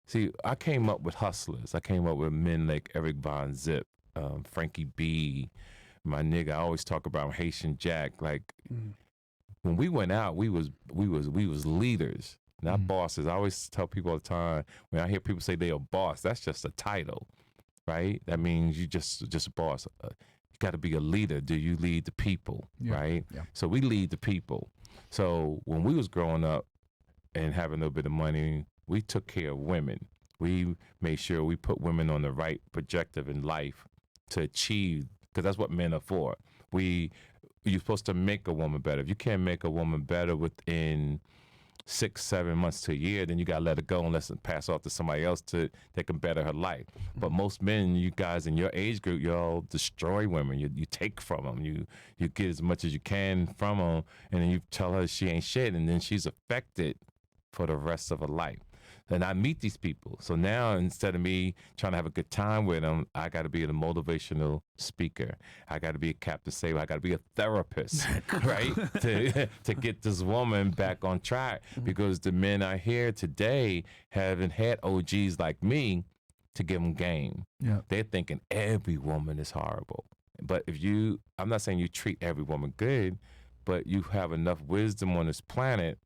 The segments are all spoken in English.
See, I came up with hustlers. I came up with men like Eric Von Zip, Frankie B, my nigga. I always talk about Haitian Jack. Like when we went out, we was leaders, not bosses. I always tell people all the time when I hear people say they a boss, that's just a title, right? That means you just a boss. You got to be a leader. Do you lead the people, right? Yeah. So we lead the people. So when we was growing up and having a little bit of money, we took care of women. We made sure we put women on the right projective in life to achieve, because that's what men are for. You're supposed to make a woman better. If you can't make a woman better within 6-7 months to a year, then you gotta let her go and let it pass off to somebody else that can better her life. But most men, you guys in your age group, y'all destroy women. You take from them. You get as much as you can from them, and then you tell her she ain't shit, and then she's affected for the rest of her life. And I meet these people. So now instead of me trying to have a good time with them, I got to be a motivational speaker. I got to be a captain saver. I got to be a therapist, right? to get this woman back on track. Because the men I hear today haven't had OGs like me to give them game. Yeah. They're thinking every woman is horrible. But I'm not saying you treat every woman good, but you have enough wisdom on this planet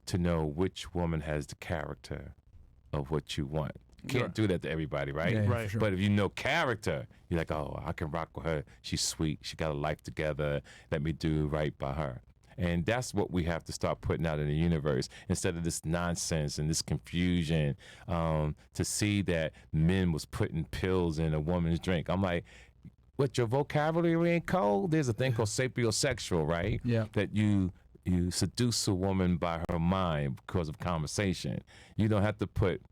to know which woman has the character of what you want. You can't do that to everybody, right? Yeah, right. Sure. But if you know character, you're like, oh, I can rock with her. She's sweet. She got a life together. Let me do right by her. And that's what we have to start putting out in the universe instead of this nonsense and this confusion, to see that men was putting pills in a woman's drink. I'm like, what, your vocabulary ain't cold? There's a thing called sapiosexual, right? Yeah. That you seduce a woman by her mind because of conversation. You don't have to put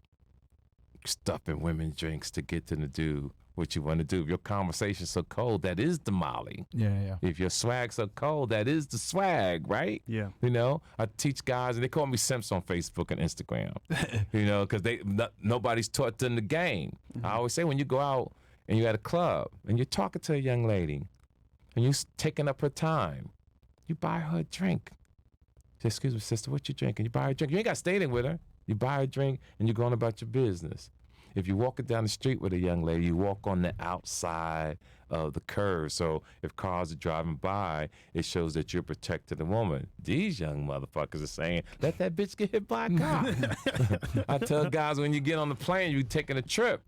stuff in women's drinks to get them to do what you want to do. If your conversation's so cold, that is the Molly. Yeah. If your swag's so cold, that is the swag, right? Yeah. You know, I teach guys, and they call me simps on Facebook and Instagram, you know, because nobody's taught them the game. I always say when you go out and you're at a club and you're talking to a young lady and you're taking up her time, you buy her a drink. Say, excuse me, sister, what you drinking? You buy her a drink. You ain't got to stay there with her. You buy her a drink and you're going about your business. If you're walking down the street with a young lady, you walk on the outside of the curve. So if cars are driving by, it shows that you're protecting the woman. These young motherfuckers are saying, let that bitch get hit by a car. I tell guys, when you get on the plane, you're taking a trip.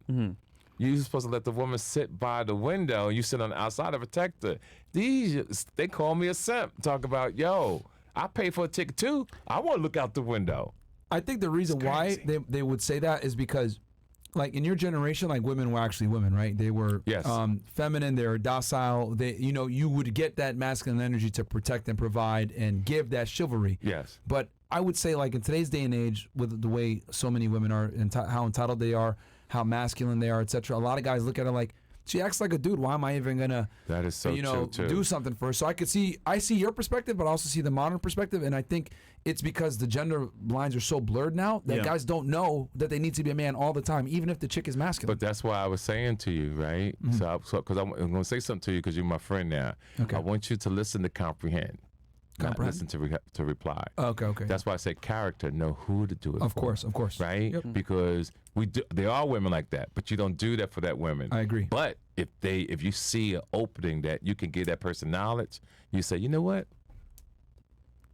You're supposed to let the woman sit by the window. You sit on the outside to protect her. They call me a simp. Talk about, yo, I pay for a ticket too. I want to look out the window. I think the reason why they would say that is because, like, in your generation, like, women were actually women, right? They were feminine. They were docile. You would get that masculine energy to protect and provide and give that chivalry. Yes. But I would say, like, in today's day and age, with the way so many women are, how entitled they are, how masculine they are, etc., a lot of guys look at her like, she acts like a dude. Why am I even gonna, that is so true too, do something for her? So I see your perspective, but I also see the modern perspective, and I think it's because the gender lines are so blurred now that guys don't know that they need to be a man all the time, even if the chick is masculine. But that's why I was saying to you, right? So because I'm going to say something to you because you're my friend now. Okay. I want you to listen to comprehend. Not listen to reply. Okay. That's why I say character, know who to do it for. Of course. Right? Yep. Because there are women like that, but you don't do that for that woman. I agree. But if you see an opening that you can give that person knowledge, you say, you know what?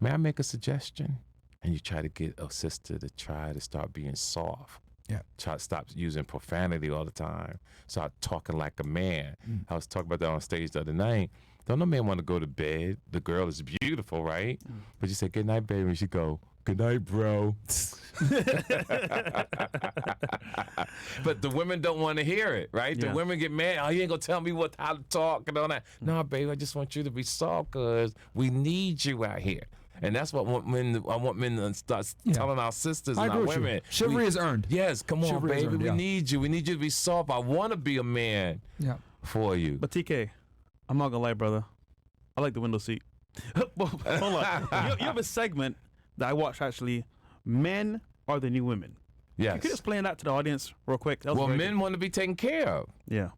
May I make a suggestion? And you try to get a sister to try to start being soft. Yeah. Try to stop using profanity all the time. Start talking like a man. I was talking about that on stage the other night. Don't no man want to go to bed. The girl is beautiful, right? But you say, good night, baby. And she go, good night, bro. But the women don't want to hear it, right? Yeah. The women get mad. Oh, you ain't going to tell me how to talk and all that. No, baby, I just want you to be soft because we need you out here. And that's what I want men to start telling our sisters and our women. Chivalry is earned. Yes, come on, baby. We need you. We need you to be soft. I want to be a man for you. But TK, I'm not gonna lie, brother. I like the window seat. Hold on. You have a segment that I watch, actually. Men are the new women. Yes. You could explain that to the audience real quick. Well, men want to be taken care of. Yeah.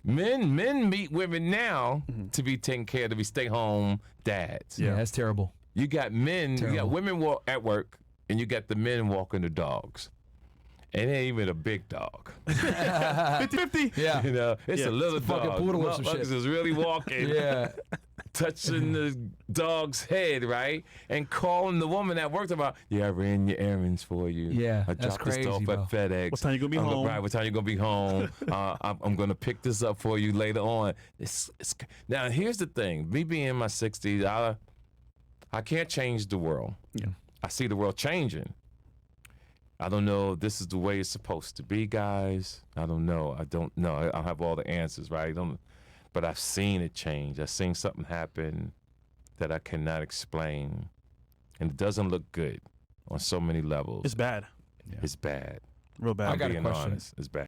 Men meet women now to be taken care of, to be stay-home dads. Yeah, that's terrible. You got men, you got women at work, and you got the men walking the dogs. And it ain't even a big dog. 50-50. Yeah. You know, it's a little fucking dog. poodle or some shit. Motherfuckers is really walking. Yeah. Touching the dog's head, right? And calling the woman that worked about, I ran your errands for you. Yeah, I that's dropped this crazy, off bro. at FedEx. What time you gonna be home? Right, what time you gonna be home? I'm gonna pick this up for you later on. Now, here's the thing. Me being in my 60s, I can't change the world. Yeah. I see the world changing. I don't know if this is the way it's supposed to be, guys. I don't know. I don't know. I don't have all the answers, right? But I've seen it change. I've seen something happen that I cannot explain. And it doesn't look good on so many levels. It's bad. It's bad. Real bad. I got a Being question. honest, it's bad.